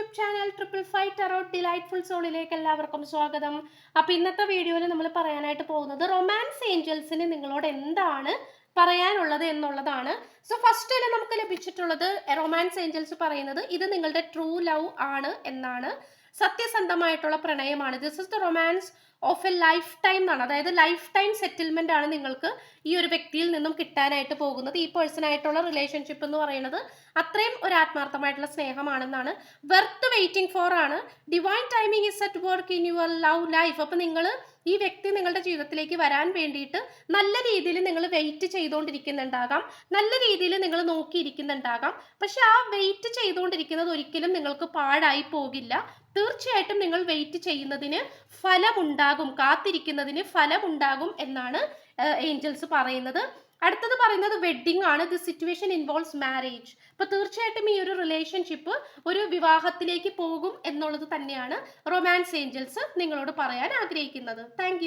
YouTube channel triple five tarot delightful സോണിലേക്ക് എല്ലാവർക്കും സ്വാഗതം. അപ്പോൾ ഇന്നത്തെ വീഡിയോയിൽ നമ്മൾ പറയാനായിട്ട് പോകുന്നത് റൊമാൻസ് ഏഞ്ചൽസിന് നിങ്ങളോട് എന്താണ് പറയാനുള്ളത് എന്നുള്ളതാണ്. സോ ഫസ്റ്റിൽ നമുക്ക് ലഭിച്ചിട്ടുള്ളത് റൊമാൻസ് ഏഞ്ചൽസ് പറയുന്നത് ഇത് നിങ്ങളുടെ ട്രൂ ലവ് ആണ് എന്നാണ്, സത്യസന്ധമായിട്ടുള്ള പ്രണയമാണ്. This is the romance of a lifetime എന്നാണ്, അതായത് ലൈഫ് ടൈം സെറ്റിൽമെന്റ് ആണ് നിങ്ങൾക്ക് ഈ ഒരു വ്യക്തിയിൽ നിന്നും കിട്ടാനായിട്ട് പോകുന്നത്. ഈ പേഴ്സണായിട്ടുള്ള റിലേഷൻഷിപ്പ് എന്ന് പറയുന്നത് അത്രയും ഒരു ആത്മാർത്ഥമായിട്ടുള്ള സ്നേഹമാണെന്നാണ്. വെർത്ത് വെയിറ്റിംഗ് ഫോർ ആണ്. Divine timing is at work in your love life. അപ്പൊ നിങ്ങൾ ഈ വ്യക്തി നിങ്ങളുടെ ജീവിതത്തിലേക്ക് വരാൻ വേണ്ടിയിട്ട് നല്ല രീതിയിൽ നിങ്ങൾ വെയിറ്റ് ചെയ്തുകൊണ്ടിരിക്കുന്നുണ്ടാകാം, നല്ല രീതിയിൽ നിങ്ങൾ നോക്കിയിരിക്കുന്നുണ്ടാകാം. പക്ഷെ ആ വെയിറ്റ് ചെയ്തുകൊണ്ടിരിക്കുന്നത് ഒരിക്കലും നിങ്ങൾക്ക് പാഴായി പോകില്ല. തീർച്ചയായിട്ടും നിങ്ങൾ വെയിറ്റ് ചെയ്യുന്നതിന് ഫലമുണ്ടാകും, കാത്തിരിക്കുന്നതിന് ഫലമുണ്ടാകും എന്നാണ് ഏഞ്ചൽസ് പറയുന്നത്. അടുത്തത് പറയുന്നത് വെഡ്ഡിംഗ് ആണ്. The situation involves marriage. അപ്പൊ തീർച്ചയായിട്ടും ഈ ഒരു റിലേഷൻഷിപ്പ് ഒരു വിവാഹത്തിലേക്ക് പോകും എന്നുള്ളത് തന്നെയാണ് റൊമാൻസ് ഏഞ്ചൽസ് നിങ്ങളോട് പറയാൻ ആഗ്രഹിക്കുന്നത്. താങ്ക്